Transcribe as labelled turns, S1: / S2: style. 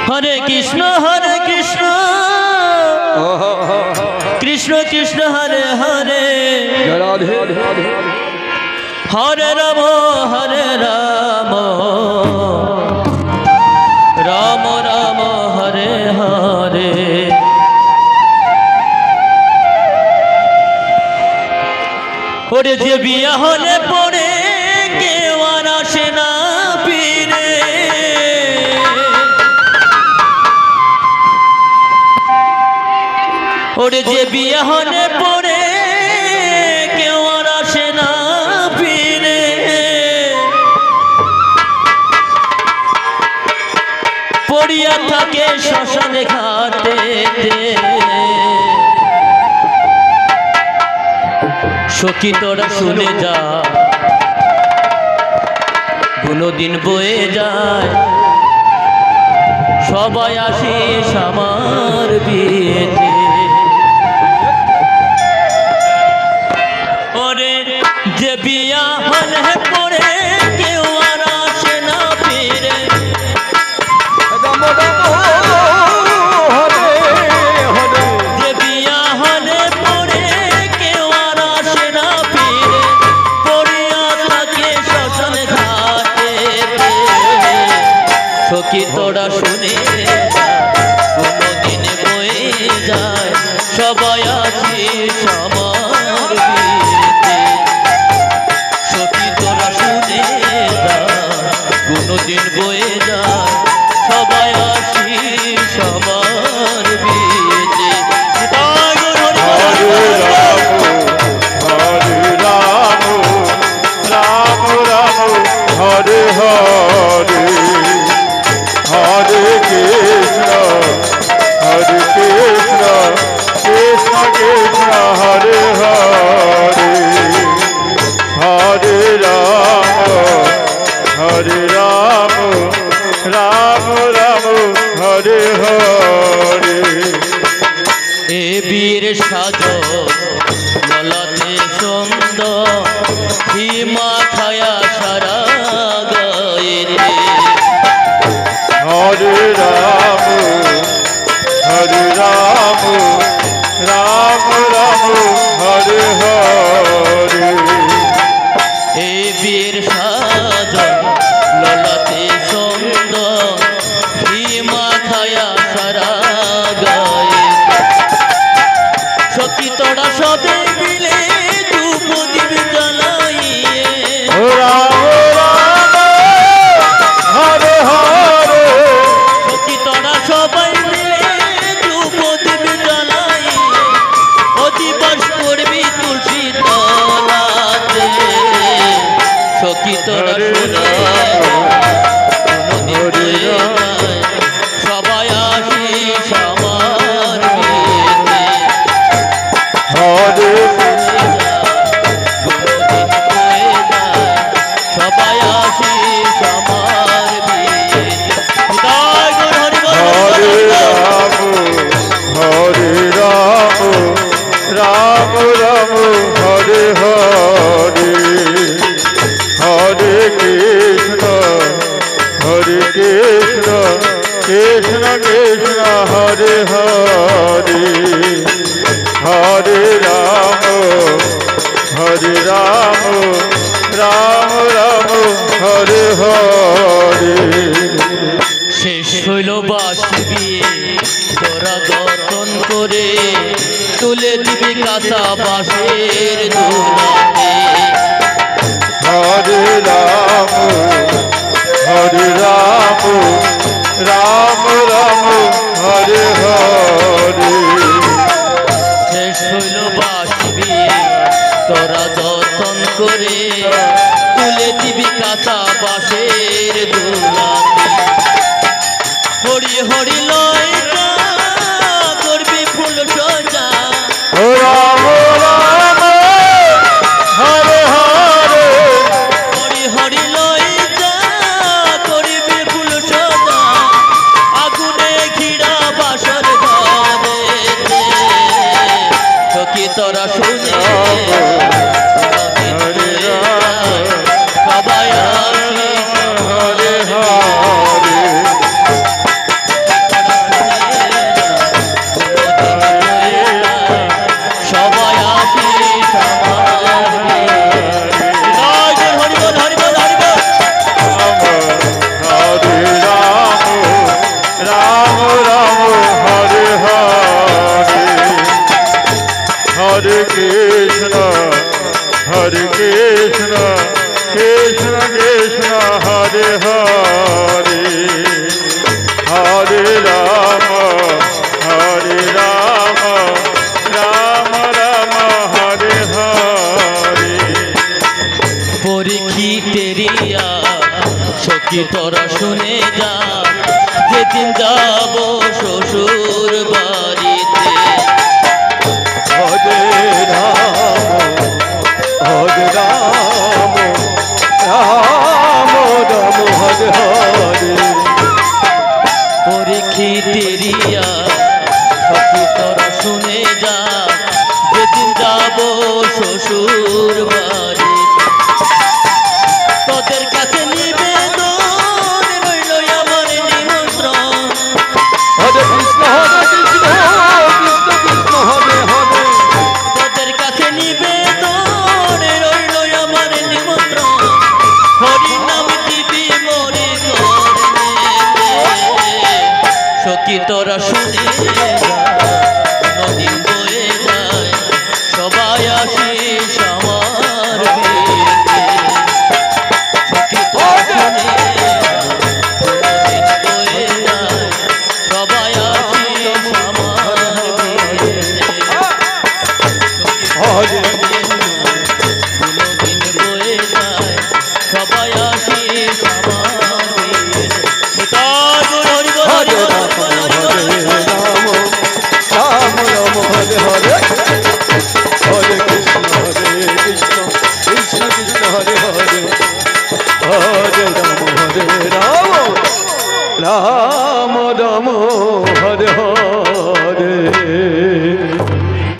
S1: हरे कृष्ण कृष्ण कृष्ण हरे हरे हरे राम राम राम हरे हरे। ওরে যে বিয়া হলে পরে কেউ আর আসে না ফিরে, ওরে যে বিয়া হলে পরে কেউ আর আসে না ফিরে, পড়িয়া থাকে শ্মশানে ঘাটে। সখী তোরা শুনে যা, কোনদিন বয়ে যায়, সবাই আসিস আমার বিয়েতে। ওরে যে বিয়া হলে পরে কেউ আর আসে না ফিরে, যে বিয়া হলে পরে কেউ আর আসে না ফিরে, পড়িয়া থাকে শ্মশান ঘাটে। সখী তোরা শুনে কোনদিন বয়ে যায়, সবাই আসিস আমার বিয়েতে। সখী তোরা শুনে কোনদিন বয়ে যায়, সবাই আসিস আমার বিয়েতে।
S2: हरे हरे हरे कृष्ण कृष्ण कृष्ण हरे हरे हरे राम राम राम हरे हरे।
S1: এ বীর সাজ গলাতে সুন্দর, হিমা খায়া সারা গায়েতে।
S2: हरे राम राम राम हरे हरे।
S1: এ বীর সাজ ললাতে সুন্দর, হিমা খায়া সারা গায়ে। সখী তোরা সবে মিলে ধূপদীপ জ্বালাইয়ে,
S2: राम राम हरे हरे
S1: সখী তোরা সবাই মিলে ধূপদীপ জ্বালাইয়ে, অধিবাস করবি তুলসী তলাতে। সখী তোরা শুনে কোনদিন বয়ে যায়, সবাই আসিস আমার বিয়েতে।
S2: हरे
S1: কোনদিন বয়ে যায়, সবাই আসিস আমার বিয়েতে। জয় গুরু হরি বল,
S2: हरे राम राम राम हरे हरे हरे कृष्ण कृष्ण कृष्ण हरे हरे हरे राम राम राम हरे हरे।
S1: শেষ হইল বাস বিয়ে, তোরা যতন করে তুলে দিবি কাঁচা বাঁশের দোলাতে।
S2: हरे राम राम राम हरे हरे।
S1: শেষ হইল বাস বিয়ে, তোরা যতন করে তুলে দিবি কাঁচা বাঁশের দোলাতে। হরি হরি লয় করবি ফুল সজা,
S2: राम राम हरे हरे
S1: হরি হরি লয় সখী তোরা শুনে যা, যেদিন যাব শ্বশুর বাড়িতে।
S2: হরে রাম হরে রাম রাম রাম হরে হরে
S1: পরীক্ষিতেরিয়া সখী তোরা শুনে যা, যেদিন যাব শ্বশুর বাড়ি। তোদের কাছে নিবেদন রইল আমার নিমন্ত্রণ,
S2: হরে কৃষ্ণ কৃষ্ণ কৃষ্ণ হরে হরে
S1: তোদের কাছে নিবেদন রইল আমার নিমন্ত্রণ। হরি নাম দিবি মরে করতে, সখী তোরা শুনে যা, নদী বয়ে যায় সবাই আসিস আমার বিয়েতে। সখী তোরা শুনে যা, নদী বয়ে যায় সবাই আসিস আমার বিয়েতে।
S2: হরে
S1: দিন বয়ে যায় সবাই আসিস আমার বিয়েতে। নিতাই গৌর হরি বল, হরি
S2: হরে
S1: বল,
S2: রাম
S1: হরি বল, হরি বল,
S2: হরে রাম রাম রাম হরে হরে হরে কৃষ্ণ কৃষ্ণ কৃষ্ণ কৃষ্ণ হরে হরে হরে রাম রাম রাম হরে হরে